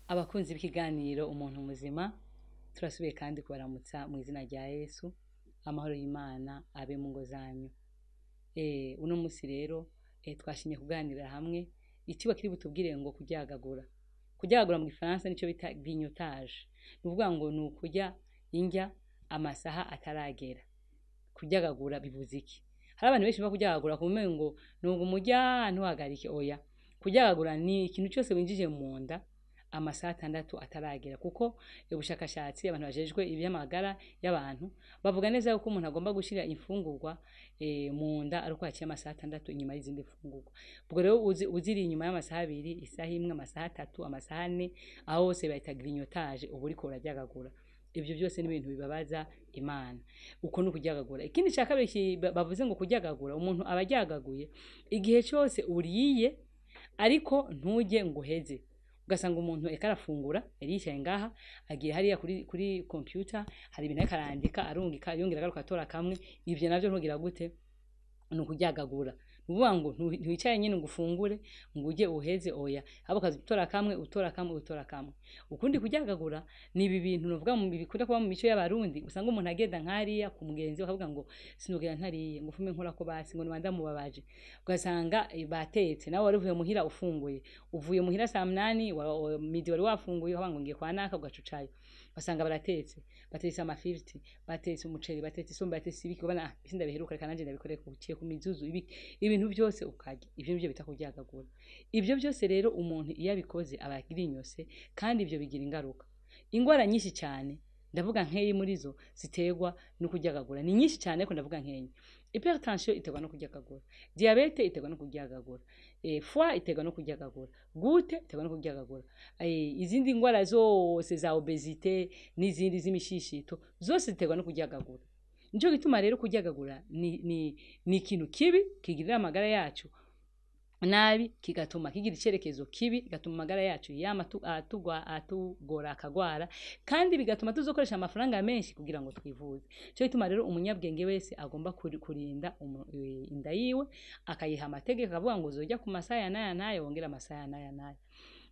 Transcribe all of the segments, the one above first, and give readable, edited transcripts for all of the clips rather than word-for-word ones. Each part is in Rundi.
Abakunzi b'ikiganiro umuntu muzima turasubiye kandi kubaramutsa mu izina rya Yesu. Amahoro y'Imana abe mu ngo zanyu. Uno musi rero twashimye kuganira hamwe ikiba kiri butubwire ngo kuryagagura. Kuryagagura mu Gifaransa nico bita grignotage. Nuvuga ngo ni ukurya indya amasaha ataragera. Kuryagagura bivuze iki? Hari abantu benshi bakuryagagura kumenya ngo nugo umurya ntuhagarike oya. Kuryagagura ni ikintu cyose winjije mu nda amasaha 6 ataragera, kuko ubushakashatsi abantu bajejwe iby'amagara y'abantu bavuga neza yuko umuntu agomba gushira imfungurwa mu nda ari uko yaciye amasaha 6 inyuma y'izindi mfungurwa. Ubwo rero uziri inyuma y'amasaha 2, isaha imwe, amasaha 3, amasaha 4, aho hose bayita grignotage, ubu uriko uraryagagura. Ibyo byose ni ibintu bibabaza Imana. Uko no kuryagagura. Ikindi cya kabiri bavuze ngo kuryagagura, umuntu abaryagaguye igihe cyose uriye ariko ntujye ngo uheze. Ugasanga umuntu arafungura yicaye ngaha agiye hariya kuri computer, hari ibintu akarandika arungika yongera agaruka atora kamwe. Ivyo navyo ntugira gute? No kuryagagura. Nuvuga ngo ntiwicaye nyine ngo ufungure ngo uje uheze oya, habo kazi utora kamwe utora kamwe. Ukundi kuryagagura ni ibi bintu novuga mu bikunda kuba mu mico y'abarundi, usanga umuntu agenda nkariya ku mugenzi akavuga ngo sinogera ntariye ngo fume nkora ko basi ngo nibanda mubabaje. Ugasanga batetse nawe wari uvuye muhira uvuye muhira saa 8 midi wari wafunguye ngo ngiye kwa naka ugacucayo. Basanga batetse amafiriti, batetse umuceri, batetse isombe, batetse ibiki bana bisinda biheruka kandi ndabikore ku ciye ku mizuzu ibintu byose ukarya. Ivyo byo bita kuryagagura. Ivyo byose rero umuntu iyo abikoze abagira inyose, kandi ivyo bigira ingaruka. Ingwara nyinshi cyane ndavuga nkeyi muri zo ziterwa no kuryagagura. Ni nyinshi cyane ko ndavuga nkeyi. Hypertension iterwa no kuryagagura. Diabete iterwa no kuryagagura. Foie iterwa no kuryagagura. Gute iterwa no kuryagagura. Izindi ngwara zose za obesite n'izindi z'imishishito zose ziterwa no kuryagagura. Nico gituma rero kuryagagura ni ikintu kibi kigirira amagara yacu nabi, kigatuma kigira icerekezo kibi, kigatuma amagara yacu yama atugora akagwara, kandi bigatuma tuzokoresha amafaranga menshi kugira ngo twivuze. Cyo gituma rero umunyabwenge wese agomba kurinda inda yiwe, akayiha amategeko akavuga ngo uzojya ku masaya nayo wongera amasaya nayo.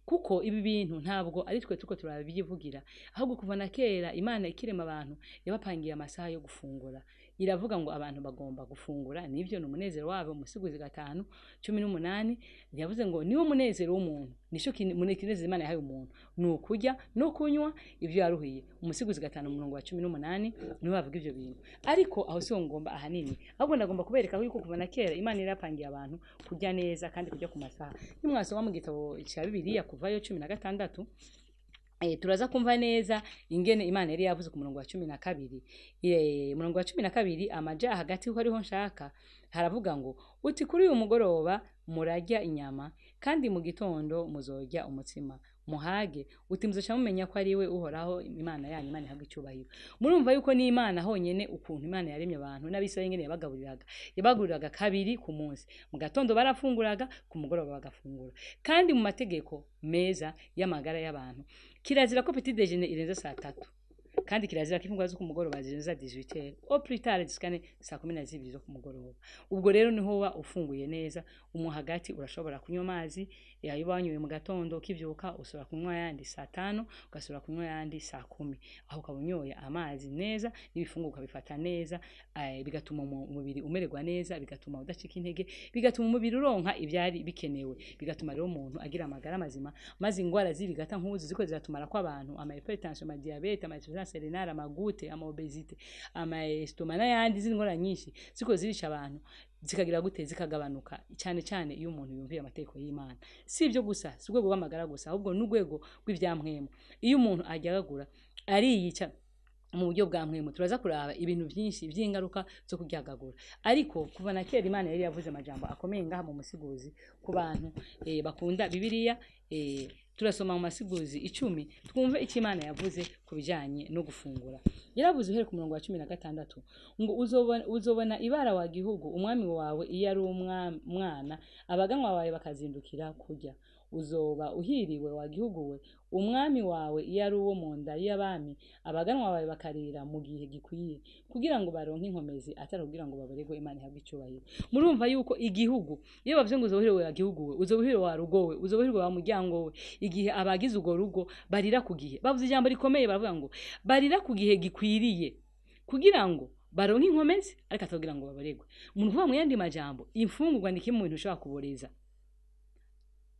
Kuko ibi bintu ntabwo ari twe tuko turabivugira, ahubwo kuva na kera Imana ikirema abantu yabapangiye amasaha yo gufungura. Iravuga ngo abantu bagomba gufungura, nivyo n'umunezero wabo. Musiguzi 5:18 yavuze ngo niwo munezero w'umuntu, nisho kinezeza Imana yahaye umuntu, nukurya no kunywa ivyo yaruhiye. Musiguzi 5:18 niwe bavuga ivyo bintu. Ariko aho si ngomba ahanini, ahubwo ndagomba kubereka yuko kuva na kera Imana irapangiye abantu kurya neza kandi kurya ku masaha. Nimwasoma mu gitabo cya Bibiliya kuvayo 16, turaza kumva neza ingene Imana yari yavuze ku murongo wa 12. Murongo wa 12 amaja hagati uko ariho nshaka haravuga ngo uti kuri uyu mugoroba murajya inyama, kandi mu gitondo muzojya umutsima muhage, uti muzoca mumenya ko ari we uhoraho Imana yanyu. Imana ihabwa icyubahiro. Murumva yuko ni Imana honyene ukuntu Imana yaremye abantu n'abisiraye ngene yabaguriraga kabiri ku munsi. Mu gatondo barafunguraga, ku mugoroba bagafungura. Kandi mu mategeko meza y'amagara y'abantu kirazira ko petit déjeuner irenze saa 3, kandi kirazira ko ifunguro zo ku mugoroba zirenza 18h au plus tard ziskane saa 12 zo ku mugoroba. Ubwo rero niho wa ufunguye neza, hagati urashobora kunywa amazi yayo banyuye mu gatondo, ukivyuka usura kunywa yandi saa 5, ugasura kunywa yandi saa 10. Aho kabunyoye amazi neza n'ibifunguka bifata neza, bigatuma umubiri umererwa neza, bigatuma udacika intege, bigatuma umubiri uronka ibyari bikenewe, bigatuma rero umuntu agira amagara mazima, maze ingwara zibigata nk'uzi ziko ziratumara kwa abantu, ama hypertension, ama diabete, ama insuffisance rénale, ama goutte, ama obesite, ama estomac n'ayandi zingora nyinshi ziko zirisha abantu, zikagira gute zikagabanuka cyane iyo umuntu yumviye amategeko y'Imana. Si ibyo gusa, si urwego rw'amagara gusa, ahubwo n'urwego rw'ivyamwemo. Iyo umuntu aryagagura ariyica mu buryo bwa mwemo, turaza kuraba ibintu byinshi by'ingaruka zo kuryagagura. Ariko kuva na kera Imana yari yavuze amajambo akomeye ngaha mu musiguzi ku bantu bakunda Bibiliya. Turasoma mu masiguzi 10 twumve icyo Imana yavuze kubijanye no gufungura. Yaravuze uhere ku murongo wa 16 ngo uzobona ibara wa gihugu umwami wawe iyo ari umwana, abaganwa bawe bakazindukira kurya. uzoba uhiriwe wa gihugu we, umwami wawe iyo ari uwo mu nda y'abami, abaganwa bawe bakarira mu gihe gikwiye, kugira ngo baronke inkomezi atari kugira ngo baboregwe. Imana ihabwe icyubahiro. Murumva yuko igihugu, iyo bavuze ngo uzobuhiriwe wa gihugu we, uzobuhiriwe wa rugo we, uzobuhiriwe wa muryango we, igihe abagize urwo rugo barira ku gihe. Bavuze ijambo rikomeye, bavuga ngo barira ku gihe gikwiriye kugira ngo baronke inkomezi ariko atagira ngo baboregwe. Umuntu uvuga mu yandi majambo, imfungurwa ni kimwe mu bintu ushobora kuboreza.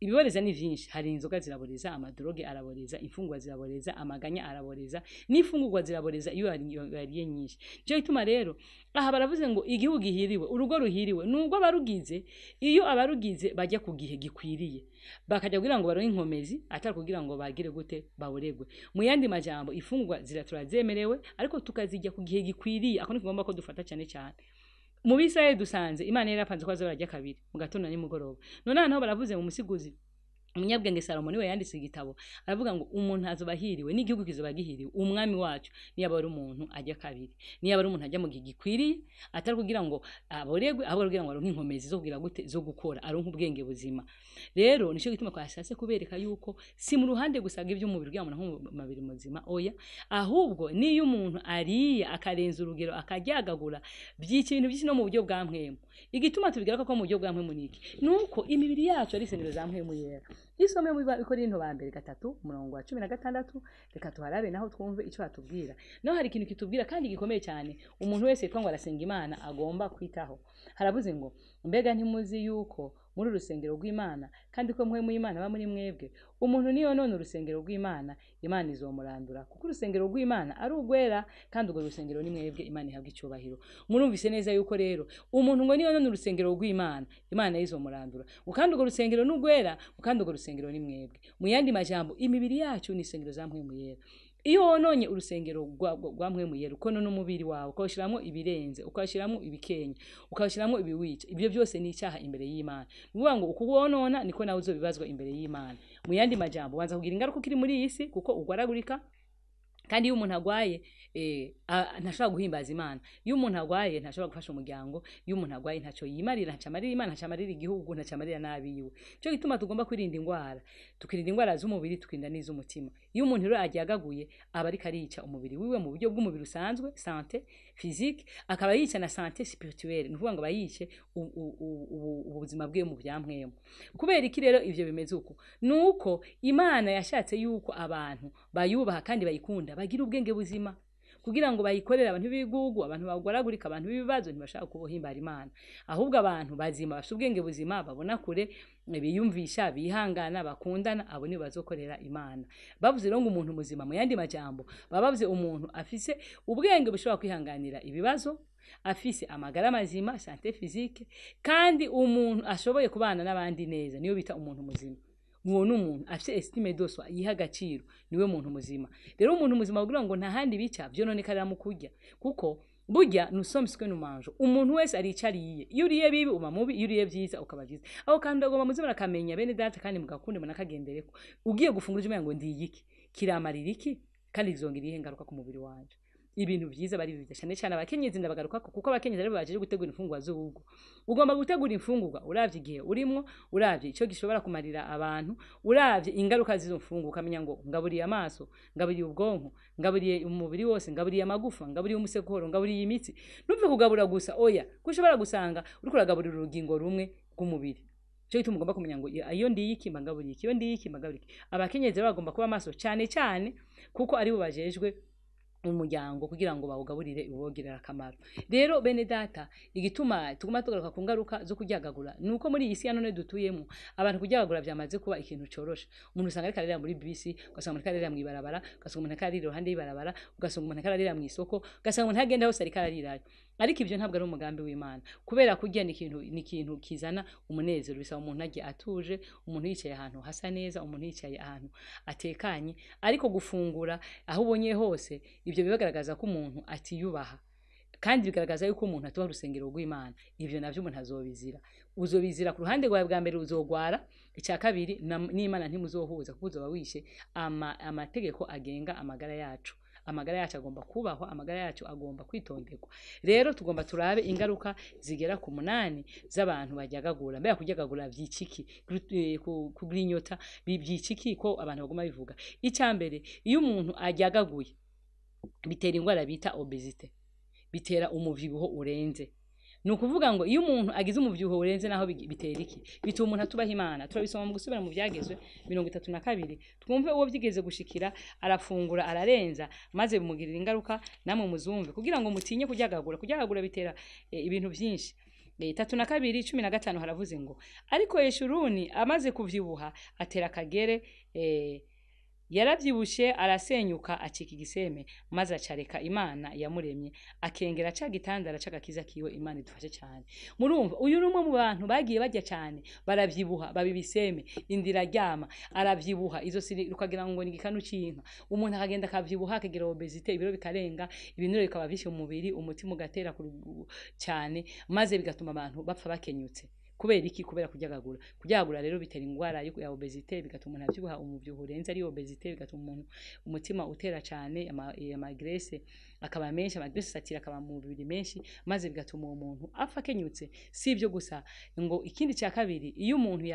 Ibiboreza ni vyinshi, hari inzoga ziraboreza, amadroge araboreza, imfungurwa ziraboreza, amaganya araboreza, n'imfungurwa ziraboreza iyo yariye nyinshi. Cyo ituma rero aha baravuze ngo igihugu gihiriwe, urugo ruhiriwe, nubwo abarugize, iyo abarugize bajya ku gihe gikwiriye, bakajya kugira ngo baronke inkomezi atari kugira ngo bagire gute baboregwe. Mu yandi majambo, imfungurwa ziraturazemerewe ariko tukazijya ku gihe gikwiriye. Ako ni kugomba ko dufata cyane cyane. Mu Bisirayeli dusanze Imana yarapanze ko azorajya kabiri mu gatondo n'imugoroba. None hano baravuze mu musiguzi umunyabwenge Salomo niwe yanditse igitabo, aravuga ngo umuntu azobahiriwe n'igihugu kizoba gihiriwe, umwami wacu niyo ari umuntu ajya kabiri, niyo ari umuntu ajya mu gihe gikwiriye atari kugira ngo aboregwe, ahubwo kugira ngo aronke inkomezi zo kugira gute zo gukora, aronke ubwenge buzima. Rero nico gituma kwashatse kubereka yuko si mu ruhande gusaga iby'umubiri kugira ngo umuntu mabiri muzima, oya, ahubwo niyo umuntu ariye akarenza urugero akaryagagura by'ikintu byinshi no mu buryo bwa mpwemu. Igituma tubigaruka ko mu buryo bwa mpwemu niki, nuko imibiri yacu ari isengero za mpwemu yera. Isome mu Bikorinto ba mbere 3:16, reka tuharabe naho twumve icyo hatubwira. Naho hari ikintu kitubwira kandi gikomeye cyane umuntu wese twangwa arasenga Imana agomba kwitaho. Harabuze ngo mbega ntimuzi yuko muri urusengero rw'Imana kandi ko mpwemu y'Imana ba muri mwebwe, umuntu niyo none urusengero rw'Imana, Imana izomurandura, kuko urusengero rw'Imana ari ugwera kandi urwo rusengero ni mwebwe. Imana ihabwe icyubahiro. Murumvise neza yuko rero umuntu ngo niyo none urusengero rw'Imana, Imana izomurandura, kandi urwo rusengero ni ugwera kandi urwo rusengero ni mwebwe. Mu yandi majambo, imibiri yacu ni isengero za mpwemu yera. Iyo wononye urusengero rwa mpwemu yera, uko none umubiri wawe ukawushiramo ibirenze, ukawushiramo ibikenya, ukawushiramo ibiwica, ibyo byose ni icyaha imbere y'Imana. Nuvuga ngo uko wonona niko nawe uzobibazwa imbere y'Imana. Mu yandi majambo, banza kugira ingaruka kiri muri iyi si kuko ugwaragurika. Kandi iyo umuntu agwaye ntashobora guhimbaza Imana. Iyo umuntu agwaye ntashobora gufasha umuryango. Iyo umuntu agwaye ntacyo yimarira, ntacamarira Imana, ntacamarira igihugu, ntacamarira nabiwe. Cyo gituma tugomba kwirinda indwara. Tukirinda indwara z'umubiri, tukirinda n'iz'umutima. Iyo umuntu rero agyagaguye aba ari karica umubiri wiwe mu buryo bw'umubiri usanzwe, santé physique, akaba yica na santé spirituelle, nuvuga ngo bayice ubuzima bwe mu byampwemo. Kubera iki rero ivyo bimeze uko? Nuko Imana yashatse yuko abantu bayubaha kandi bayikunda, bagira ubwenge buzima, kugira ngo bayikorere abantu b'ibigugu, abantu bagwaragurika, abantu b'ibibazo ntibashaka kubohimbara Imana. Ahubwo abantu bazima bafite ubwenge buzima, babona kure, biyumvisha, bihangana, bakundana, abo ni bazokorera Imana. Bavuze rero ngo umuntu muzima mu yandi majambo, babavuze umuntu afise ubwenge bushobora kwihanganira ibibazo, afise amagara mazima, santé physique, kandi umuntu ashoboye kubana n'abandi neza, niyo bita umuntu muzima. Uwo n'umuntu afite estime de soi, yiha agaciro, niwe muntu muzima. Rero umuntu muzima kugira ngo nta handi bica byononekarira mu kurya, kuko burya nous sommes ce que nous mangeons. Umuntu wese aricariye, iyo uriye bibi uba mubi, iyo uriye byiza ukaba byiza. Aho kandi agomba muzima akamenya bene data kandi mugakunde munakagendereko. Ugiye gufungura ujye ngo ndiyiki, kiramarira iki kandi izongira ihe ngaruka ku mubiri wanje. Ibintu byiza bari bibya cyane cyane abakenyezi ndabagaruka kuko abakenyezi ari baje gutegura imfungwa z'urugo. Ugomba gutegura imfungurwa uravye igihe urimwo, uravye ico gishobora kumarira abantu, uravye ingaruka z'izo mfungurwa, ukamenya ngo ngaburiye amaso, ngaburiye ubwonko, ngaburiye umubiri wose, ngaburiye amagufa, ngaburiye umusekoro, ngaburiye imitsi. Numve kugabura gusa oya, kushobora gusanga uriko uragaburira urugingo rumwe rw'umubiri. Cyo gituma ugomba kumenya ngo iyo ndiyiki mbangaburiye, iyo ndiyiki mbangaburiye. Abakenyezi bagomba kuba amaso cyane cyane kuko ari bo bajejwe umuryango kugira ngo bawugaburire ubogirira akamaro. Rero bene data, igituma tuguma tugaruka ku ngaruka zo kuryagagura nuko muri iyi si ya none dutuyemo abantu kuryagagura byamaze kuba ikintu corosha. Umuntu usanga ari karira muri bisi, ugasanga umuntu karira mu ibarabara, ugasanga umuntu karira iruhande y'ibarabara, ugasanga umuntu karira mu isoko, ugasanga umuntu agenda hose ari kararirayo. Ariko ibyo ntabwo ari umugambi w'Imana, kubera kurya ni ikintu kizana umunezero. Bisaba umuntu agiye atuje, umuntu yicaye ahantu hasa neza, umuntu yicaye ahantu atekanye. Ariko gufungura aho ubonye hose, ibyo bibagaragaza ko umuntu atiyubaha, kandi bigaragaza yuko umuntu atuba urusengero rw'Imana. Ibyo navyo umuntu azobizira. Uzobizira ku ruhande rwawe bwa mbere, uzogwara. Icya kabiri n'Imana ntimuzohuza kuko uzoba wishe amategeko agenga amagara yacu, amagara yacu agomba kubahwa, amagara yacu agomba kwitonderwa. Rero tugomba turabe ingaruka zigera ku 8 z'abantu baryagagura. Mbega kuryagagura vyiciki, kugira inyota byiciki ko abantu bagoma bivuga. Icambere, iyo umuntu aryagaguye bitera ingwara bita obesite, bitera umuvyibuho urenze. Nukuvuga ngo iyo umuntu agize umuvyibuho urenze naho bitera iki? Bituma umuntu atubaha Imana. Turabisoma mu gusubira mu vyagezwe 32, twumve uwo vyigeze gushikira arafungura ararenza maze bimugirira ingaruka, namwe muzumve kugira ngo mutinye kuryagagura. Kuryagagura bitera ibintu vyinshi. 32:15 haravuze ngo ariko Yeshuruni amaze kuvyibuha atera akagere, yaravyibushe arasenyuka acika igiseme maze acareka Imana yamuremye akengera ca gitandara c'agakiza kiwe. Imana idufashe cyane. Murumva uyu numwe mu bantu bagiye bajya cyane baravyibuha babibiseme indira ryama aravyibuha izo siri rukagira ngo ni gikanu cinka. Umuntu akagenda akavyibuha akagira obesite, ibiro bikarenga, ibinure bikaba vyinshi mu mubiri, umutima ugatera cyane maze bigatuma abantu bapfa bakenyutse. Kubera iki? Kubera kuryagagura. Kuryagagura rero bitera ingwara ya obesite, bigatuma umuntu avyuha umuvyibuho urenze ari obesite, bigatuma umuntu umutima utera cyane, amagrese akaba menshi, amagrese satira akaba mu mubiri menshi, maze bigatuma uwo muntu apfa kenyutse. Sivyo gusa ngo ikindi cya kabiri, iyo umuntu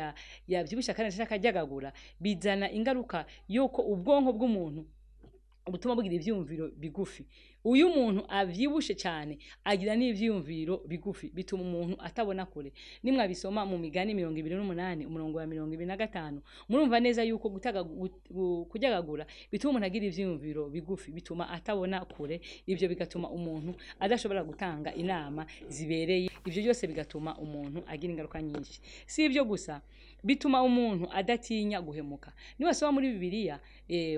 yavyibusha kandi akaryagagura bizana ingaruka yuko ubwonko bw'umuntu ubutuma bugira ivyumviro bigufi. Uyu muntu avyibushe cyane agira n'ivyumviro bigufi, bituma umuntu atabona kure. Nimwe bisoma mu Migani 28 umurongo wa 25, murumva neza yuko kuryagagura bituma umuntu agira ivyumviro bigufi, bituma atabona kure. Ivyo bigatuma umuntu adashobora gutanga inama zibereye. Ivyo byose bigatuma umuntu agira ingaruka nyinshi. Si ivyo gusa, bituma umuntu adatinya guhemuka. Niba soma muri Bibiliya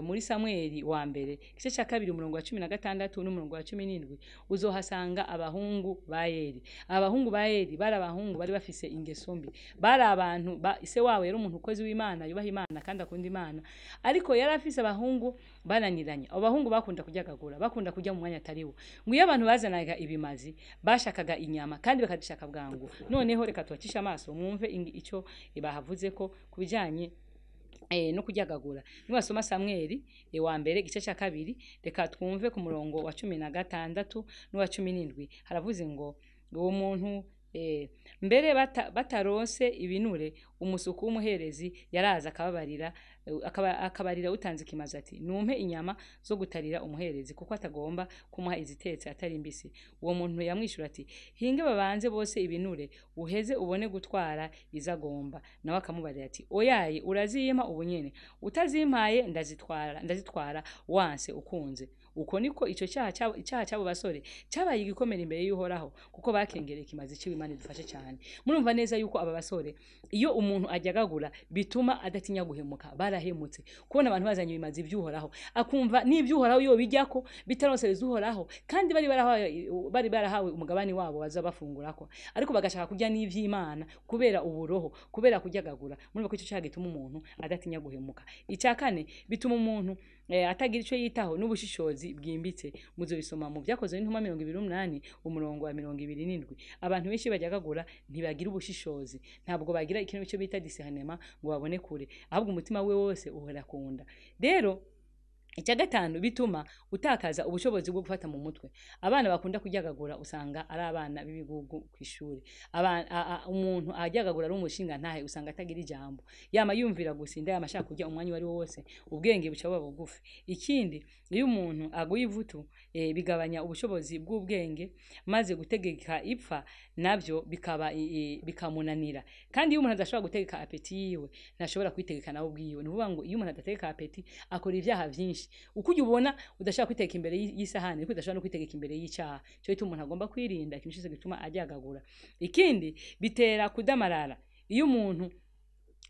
muri Samueli wa mbere igice cya 2 umurongo wa 16 n'umurongo wa 17, uzohasanga abahungu ba Eli. Abahungu ba Eli bari abahungu bari bafise ingeso mbi, bari abantu ise wawe yari umuntu ukozi w'Imana, yubaha Imana kandi akunda Imana, ariko yari afise abahungu bananiranye. Abo bahungu bakunda kuryagagura, bakunda kujya mu mwanya atariwo. Ngo iyo abantu bazanaga ibimazi bashakaga inyama kandi bakadishaka bwangu. Noneho reka tubacisha amaso mwumve ico bahavuze ko kubijanye no kuryagagura. Niwasoma Samueli wa mbere igice cya 2, reka twumve ku murongo wa 16 n'uwa 17, haravuze ngo uwo muntu mbere batarose ibinure, umusuku w'umuherezi yaraza akabarira utanze ikimazi ati numpe inyama zo gutarira umuherezi kuko atagomba kumuha izitetse atari mbisi. Uwo muntu yamwishura ati hinge babanze bose ibinure uheze ubone gutwara izagomba. Nawe akamubarira ati oyaye uraziyima ubunyene, utazimpaye ndazitwara wanse ukunze. Uko niko ico cyaha cyabo basore cyabaye igikomera imbere y'Uhoraho kuko bakengereye ikimazi cyo. Imana idufashe cyane. Murumva neza yuko aba basore iyo umuntu aryagagura bituma adatinya guhemuka. Barahemutse kubona abantu bazanye ibimazi by'Uhoraho, akumva n'iby'Uhoraho yo bijyako bitarosereza Uhoraho, kandi bari barahawe umugabani wabo bazabafungurako, ariko bagashaka kujya n'ivy'Imana kubera uburoho, kubera kuryagagura. Murumva ko ico cyaha gituma umuntu adatinya guhemuka. Icya kane, bituma umuntu atagira ico yitaho n'ubushishozi bwimbitse. Muzo bisoma mu Vyakozwe n'Intumwa 28 umurongo wa 27. Abantu benshi baryagagura ntibagira ubushishozi, ntabwo bagira ikintu cyo bita discernement ngo babone kure, ahubwo umutima we wose uhora kunda. Rero icya gatanu, bituma utakaza ubushobozi bwo gufata mu mutwe. Abana bakunda kuryagagura usanga ari abana b'ibigugu kwishuri. Umuntu aryagagura ari umushinga ntahe usanga atagira ijambo, yama yumvira gusinda, yamashaka kujya umwanya wari wose, ubwenge bucaba bugufi. Ikindi, iyo umuntu aguye ivutu bigabanya ubushobozi bw'ubwenge, maze gutegeka ipfa navyo bikamunanira. Kandi iyo umuntu adashobora gutegeka apeti yiwe ntashobora kwitegeka nawe ubwiwe. Nuvuga ngo iyo umuntu adategeka apeti akora ivyaha vyinshi. Ukujya ubona udashaka kwiteka imbere y'isahani, ariko udashaka no kwitegeka imbere y'icyaha. Cyo bituma umuntu agomba kwirinda ikintu cyose gituma aryagagura. Ikindi, bitera kudamarara. Iyo umuntu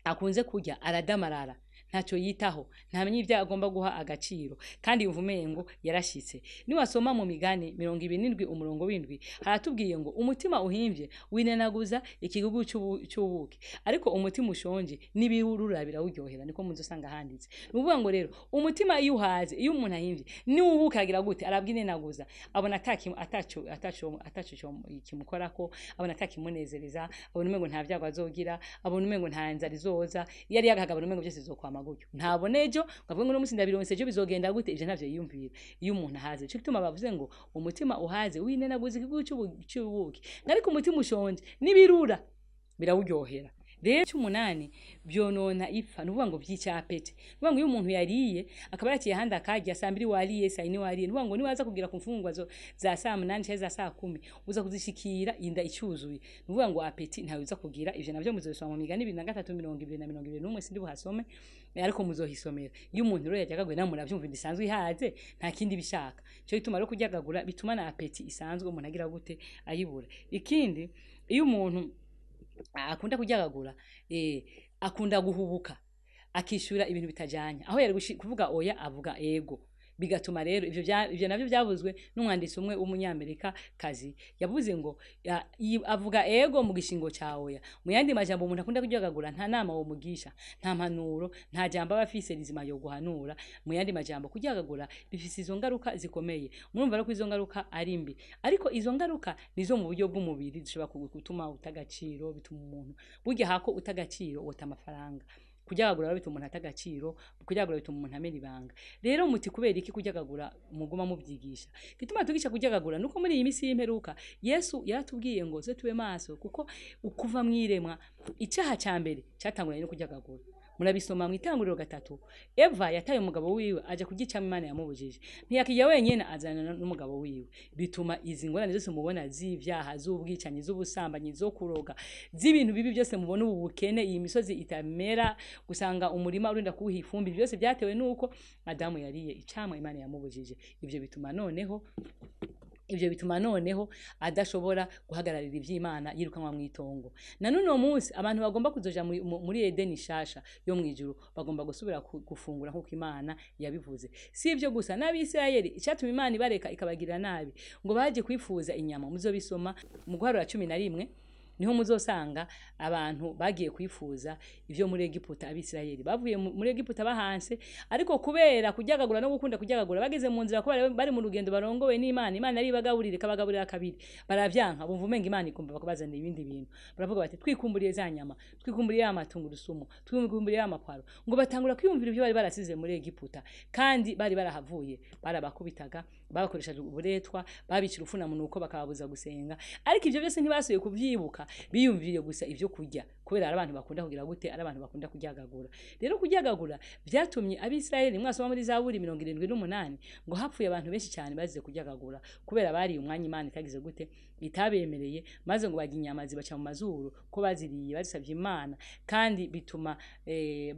akunze kurya aradamarara, ntacyo yitaho, ntamenye ibyo agomba guha agaciro, kandi yumvume ngo yarashitse. Niwasoma mu Migani 27 umurongo w'indwi haratubwiye ngo umutima uhimvye winenaguza ikigugu cy'ubuki, ariko umutima ushonje n'ibirurura birawuryohera. Niko muzosanga handitse. Nuvuga ngo rero umutima iyo uhaze, iyo umuntu ahimvye ni ubuki agira gute, arabwinenaguza, abona ataco kimukorako, abona atakimunezereza, abona umengo nta vyago azogira, abona umengo nta nzara izoza, yari yagahagabana umengo byose zokwama bizoguma gutyo ntabone ejo ngavuga ngo no musi ndabironse ejo bizogenda gute ivyo ntavyo yiyumvira iyo umuntu ahaze cyo gituma bavuze ngo umutima uhaze winenaguza igihugu cy'ubuki ariko umutima ushonje nibirura birawuryohera rero cy'umunani byonona ipfa nuvuga ngo by'icyapete nuvuga ngo iyo umuntu yariye akaba yaciye handi akarya saa mbiri wariye saa yine wariye nuvuga ngo niwaza kugira ku mfungwa za saa munani cyangwa za saa 10 uza kuzishikira inda icyuzuye nuvuga ngo apeti ntawe uza kugira ivyo navyo muzosoma mu migani 23:20-21 sindi buhasome ariko muzohisomera iyo umuntu rero yajyagagwe namwe muravyumva bisanzwe ihaze nta kindi bishaka cyo gituma rero kujyagagura bituma na apeti isanzwe umuntu agira gute ayibura ikindi iyo umuntu akunda kujyagagura akunda guhubuka akishura ibintu bitajanye aho yari kuvuga oya avuga ego bigatuma rero ivyo navyo byavuzwe n'umwanditsi umwe w'umunyamerika kazi yavuze ngo avuga ego mu gishingo cyawe mu yandi majambo umuntu akunda kujyagagura nta nama wo mugisha nta mpanuro nta jambo abafise rizima yo guhanura mu yandi majambo kujyagagura bifise izo ngaruka zikomeye murumva rero ko izo ngaruka ari mbi ariko izo ngaruka nizo mu buryo bw'umubiri zishobora gutuma utagaciro bituma umuntu burya hako utagaciro wota amafaranga kujyagagura bituma umuntu atagaciro kujyagagura bituma umuntu amera ibanga rero muti kubera iki kujyagagura muguma mubyigisha gituma tugisha kujyagagura nuko muri iyi misi y'imperuka Yesu yaratubwiye ngo zo tube maso kuko ukuva mwiremwa icyaha cya mbere cyatanguranye no kujyagagura murabisoma mu itanguriro 3 Eva yataye umugabo wiwe aje kugicama Imana yamubujije ntiyakijya wenyene azana n'umugabo wiwe bituma izi ngorane zose mubona z'ivyaha z'ubwicanyi z'ubusambanyi zo kuroga z'ibintu bibi byose mubona ubu bukene iyi misozi itamera gusanga umurima urinda kuha ifumbi byose byatewe nuko Adamu yariye icamwa Imana yamubujije ivyo bituma noneho adashobora guhagararira ivy'Imana yirukanwa mwitongo none uno munsi abantu bagomba kuzoja muri Edeni shasha yo mwijuru bagomba gusubira gufungura nkuko Imana yabivuze si ivyo gusa n'abisirayeli icatuma Imana ibareka ikabagira nabi ngo baje kwifuza inyama muzobisoma mu guharura 11 niho muzosanga abantu bagiye kwifuza ivyo muri Egiputa abisirayeli bavuye muri Egiputa bahanse ariko kubera kujyagagura no gukunda kujyagagura bageze mu nzira ko bari mu rugendo barongowe n'Imana Imana ari bagaburire kabagaburira kabiri baravyanka bumva umenga Imana ikumva bakubazana ibindi bintu baravuga bati twikumburiye za nyama twikumburiye amatungo rusumo twikumburiye amaparo ngo batangura kwiyumvira ivyo bari barasize muri Egiputa kandi bari barahavuye barabakubitaga babakoreshaje uburetwa babicira ufuna munuko bakababuza gusenga ariko ivyo byose ntibasuye kuvyibuka biyumviriye gusa ivyo kurya kubera abantu bakunda kugira gute abantu bakunda kujyagagura rero kujyagagura byatumye abisirayeli mwasoma muri Zaburi 78 ngo hapfuye abantu benshi cyane bazize kujyagagura kubera bari umwanya Imana itagize gute itabemereye maze ngo bajya inyama zibaca mu mazuru ko baziriye bazisabye Imana kandi bituma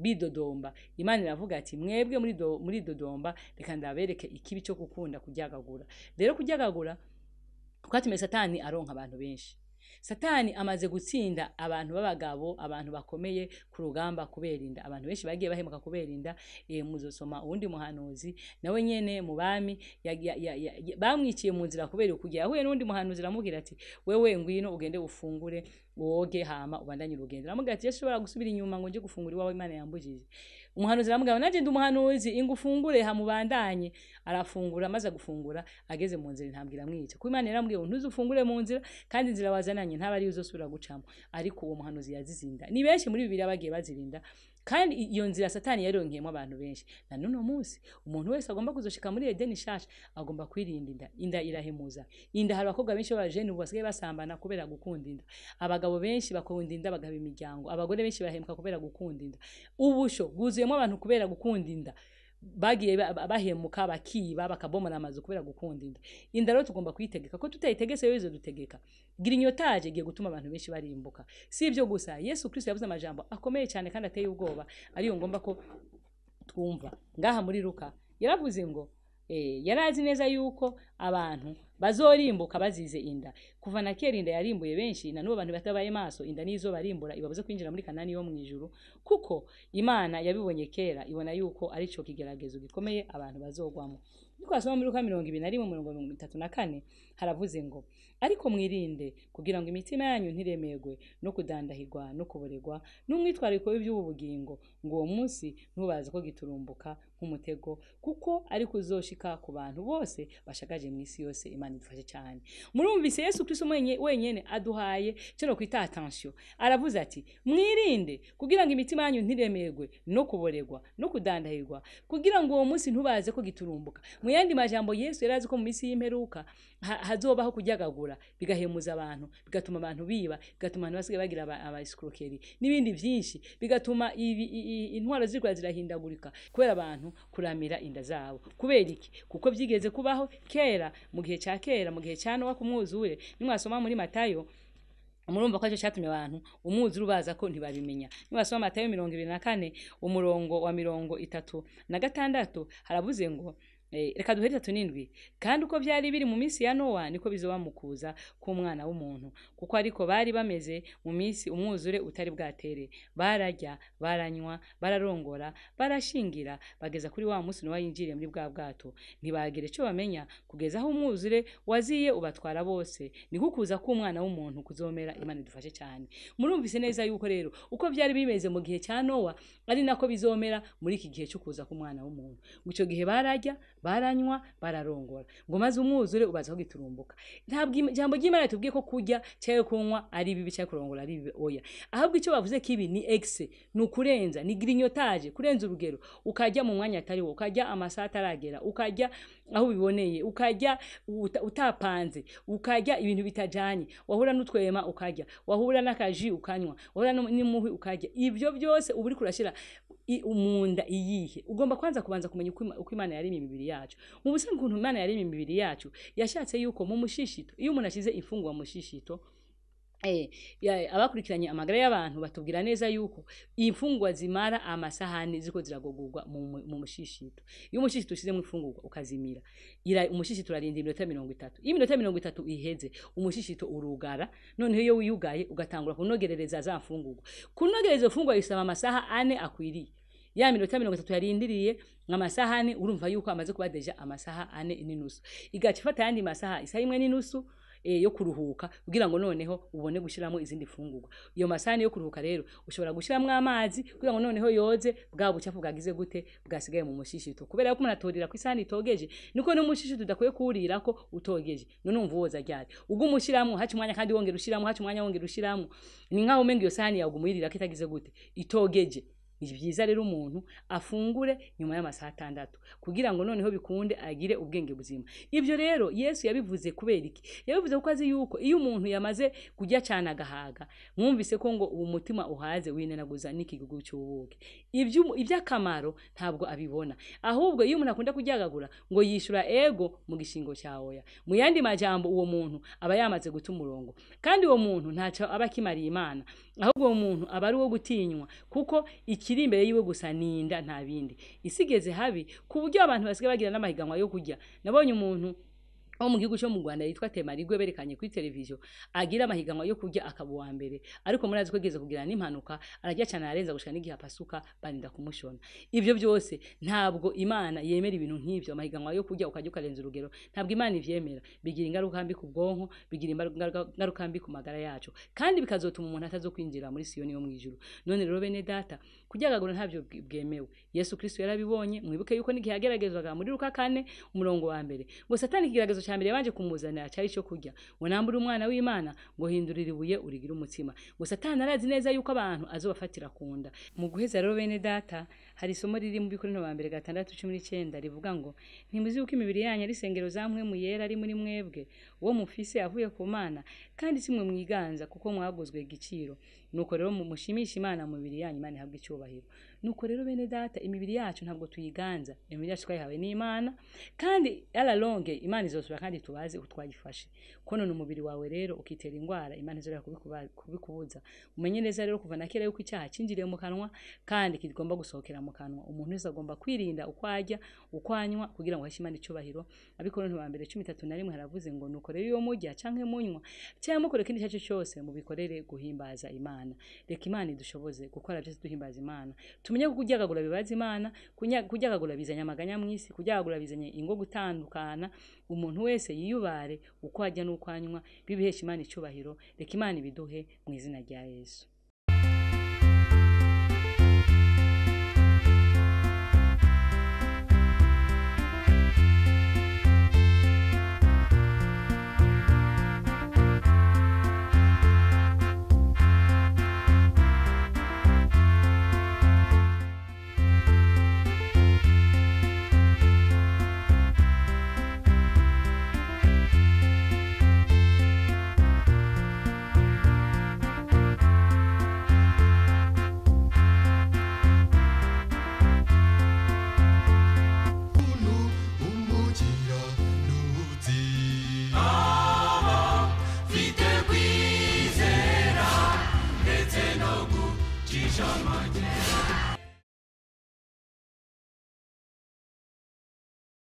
bidodomba Imana iravuga ati mwebwe muri dodomba reka ndabereke ikibi cyo gukunda kujyagagura rero kujyagagura kwatumye Satani aronka abantu benshi Satani amaze gutsinda abantu b'abagabo abantu bakomeye ku rugamba kuberinda abantu benshi bagiye bahemuka kuberinda muzosoma uwundi muhanuzi nawe nyene mu bami bamwiciye mu nzira kubera kugira ahuye n'undi muhanuzi ramubwira ati wewe ngwino ugende ufungure woge hama ubandanye urugendo ramubwira ati yashobora gusubira inyuma ngo nje gufungura iwawe Imana yambujije umuhanuzi ramubwira naje ndi umuhanuzi ingufungure hamubandanye arafungura maze gufungura ageze mu nzira ntambwira mwica ku Imana yarambwiye ntuzufungure mu nzira kandi inzira wazananye ntabari uzosubira gucamo ariko uwo muhanuzi yazizinda ni benshi muri Bibiliya bagiye bazirinda kandi iyo nzira Satani yaronkeyemo abantu benshi na none umunsi umuntu wese agomba kuzoshika muri Edeni shasha agomba kwirinda inda irahemuza inda hari abakobwa benshi b'abajene ubu basigaye basambana kubera gukunda inda abagabo benshi bakunda inda bagaba imiryango abagore benshi bahemuka kubera gukunda inda ubusho bwuzuyemo abantu kubera gukunda inda bagiye bahemuka bakiba bakabomana amazu kubera gukunda inda rero tugomba kuyitegeka ko tutayitegese yezo dutegeka gira inyotaje giye gutuma abantu benshi barimbuka si ivyo gusa Yesu Kristo yavuze amajambo akomeye cyane kandi ateye ubwoba ariyo ngomba ko twumva ngaha muri Luka yaravuze ngo yarazi neza yuko abantu bazorimbuka bazize inda kuva na kera inda yarimbuye benshi na n'ubu abantu batabaye maso inda nizo barimbura ibabuze kwinjira muri Kanani yo mwijuru kuko Imana yabibonye kera ibona yuko ari cyo kigeragezo gikomeye abantu bazogwamo niko asoma muri Luka 21:34 haravuze ngo ariko mwirinde kugira ngo imitima yanyu ntiremegwe no kudandahirwa no kuboregwa n'umwitwariko w'iby'ubugingo ngo uwo munsi ntubaze ko giturumbuka nk'umutego kuko ari kuzoshika ku bantu bose bashagaje mu isi yose Imana imana idufashe cyane. Murumvise Yesu Kristo wenyene aduhaye cyo no kwita attention, aravuze ati mwirinde kugira ngo imitima yanyu ntiremerwe no kuboregwa no kudandahirwa, kugira ngo uwo munsi ntubaze ko giturumbuka. Mu yandi majambo Yesu yarazi ko mu minsi y'imperuka hazobaho kujyagagura bigahemuza abantu, bigatuma abantu biba, bigatuma abantu basigaye bagira abaescroquerie n'ibindi byinshi, bigatuma intwaro zirikura zirahindagurika kubera abantu kuramira inda zabo. Kubera iki? Kuko byigeze kubaho kera, mu gihe cya kera, mu gihe cya Nowa kumwuzure. Nimwasoma muri Matayo murumva ko cyo cyatumye abantu umwuzure ubaza ko ntibabimenya. Nimwasoma Matayo 24 umurongo wa 36 haravuze ngo reka duhere 37, kandi uko byari biri mu minsi ya Nowa niko bizoba mukuza k'umwana w'umuntu. Kuko ariko bari bameze mu minsi umwuzure utari bwatere, bararya, baranywa, bararongora, barashingira, bageza kuri wa munsi Nowa yinjiriye muri bwa bwato. Ntibagire cyo bamenya kugeza aho umwuzure waziye ubatwara bose. Niko kuza k'umwana w'umuntu kuzomera. Imana idufashe cyane. Murumvise neza yuko rero uko byari bimeze mu gihe cya Nowa ari nako bizomera muri iki gihe cyo kuza k'umwana w'umuntu. Mucyo gihe bararya, baranywa, bararongora, ngo maze umwuzure ubazaho giturumbuka. Ntabwo ijambo ry'Imana tubwiye ko kurya cyayo kunywa ari bibi cyayo kurongora ari bibi, oya. Ahubwo icyo bavuze kibi ni excès, nukurenza, ni grignotage, kurenza urugero, ukajya mu mwanya atari wo, ukajya amasaha ataragera, ukajya aho biboneye, ukajya utapanze, ukajya ibintu bitajanye, wahura n'utwema ukajya, wahura n'akaji ukanywa, wahura n'imuhi ukajya. Ibyo byose uburi kurashira umunda iyihe. Ugomba kwanza kubanza kumenya uko Imana yaremye imibiri yacu. Mu busanzwe ukuntu Imana yaremye imibiri yacu, yashatse yuko mu mushishito, iyo umuntu ashize ifungwa mu mushishito, abakurikiranye amagara y'abantu batubwira neza yuko imfungwa zimara amasahani ziko ziragogurwa mu mushishito. Iyo umushishito ushize mu ifungurwa ukazimira, umushishito urarinda iminota 30. Iyo iminota 30 iheze, umushishito urugara. Noneho iyo wiyugaye ugatangura kunogerereza za mfungurwa. Kunogereza ifungurwa bisaba amasaha 4 akwiriye. Ya minota 30 yarindiriye nk'amasahani, urumva yuko amaze kuba deja amasaha 4 n'inusu. Igaca ifata yandi masaha isaha 1 n'inusu yo kuruhuka kugira ngo noneho ubone gushiramo izindi fungurwa. Iyo masahani yo kuruhuka rero ushobora gushiramo amazi kugira ngo noneho yoze bwa bucafu bwagize gute bwasigaye mu mushishito. Kubera yuko umuntu atorira ku isahani itogeje, niko no mushishito udakwiye kurira ko utogeje. None umva woza ryari ubwo umushiramo haci mwanya kandi wongera ushiramo, haci mwanya wongera ushiramo, ni nkaho umenga iyo sahani yawe umuyirira kitagize gute itogeje. Ni byiza rero umuntu afungure nyuma y'amasaha 6 kugira ngo noneho bikunde agire ubwenge buzima. Ibyo rero Yesu yabivuze kubera iki? Yabivuze kuko azi yuko iyo umuntu yamaze kujya cyane agahaga, mwumvise ko ngo umutima uhaze winenaguza n'ikigugu cy'ubuke. Iby'akamaro ntabwo abibona, ahubwo iyo umuntu akunda kujyagagura ngo yishura ego mu gishingo cyawoya. Mu yandi majambo uwo muntu aba yamaze guta umurongo, kandi uwo muntu ntaco aba kimariye Imana, ahubwo uwo muntu aba ari wo gutinywa, kuko ikiri imbere yiwe gusa ninda nta bindi. Isigeze habi ku buryo abantu basigaye bagira n'amahiganwa yo kujya. Nabonye umuntu mu gihugu cyo mu Rwanda yitwa Temarigwe berekanye kuri televiziyo agira amahiganwa yo kujya akabuwa mbere, ariko murazi ko geze kugira n'impanuka arajya cyane arenza gushika n'igihe apasuka barinda kumushona. Ibyo byose ntabwo Imana yemera ibintu nk'ibyo. Amahiganwa yo kujya ukajya ukarenza urugero ntabwo Imana ivyemera, bigira ingaruka mbi ku bwonko, bigira ingaruka mbi ku magara yacu, kandi bikazotuma umuntu atazokwinjira muri Siyoni yo mu ijuru. None rero bene data, kujyagagura ntabyo bwemewe. Yesu Kristo yarabibonye. Mwibuke yuko n'igihe yageragezwaga muri Luka 4 umurongo wa mbere, ngo Satani ikigeragezo cyambere yabanje kumuzanira cyari cyo kujya, ngo nambura umwana w'Imana ngo hindurira ibuye urigira umutsima. Ngo Satani arazi neza yuko abantu azobafatira kunda. Mu guheza rero bene data, hari isomo riri mu Bikorinto ba mbere 6:19 rivuga ngo ntimuzi yuko imibiri yanyu ari sengero za mpwemu yera ari muri mwebwe, uwo mufise avuye ku Mana, kandi simwe mwiganza kuko mwaguzwe igiciro. Nuko rero mushimisha Imana mu mibiri yanyu, Imana ihabwe icyubahiro. Nuko rero bene data, imibiri yacu ntabwo tuyiganza, imibiri yacu twayihawe n'Imana, kandi ala longe Imana izosura kandi tubaze utwagifashe. Ko none umubiri wawe rero ukitera ingwara, Imana izorera kubikubuza. Umenye neza rero kuva na kera yuko icyaha cinjiriye mu kanwa kandi kigomba gusohokera mu kanwa. Umuntu wese agomba kwirinda ukwajya ukwanywa kugira ngo hashe Imana icyubahiro. Abikorinto ba mbere 13:1 haravuze ngo nuko rero iyo mujya canke munywa cyangwa mukore kindi cyacu cyose mubikorere guhimbaza Imana. Reka Imana idushoboze gukora byose duhimbaza Imana. Tumenye ko kujyagagura bibaza Imana, kujyagagura bizanya amaganya mwisi, kujyagagura bizanye ingo gutandukana. Umuntu wese yiyubare uko ajya n'ukwanywa, bibihesha Imana icyubahiro. Reka Imana ibiduhe mu izina rya Yesu. Shall my day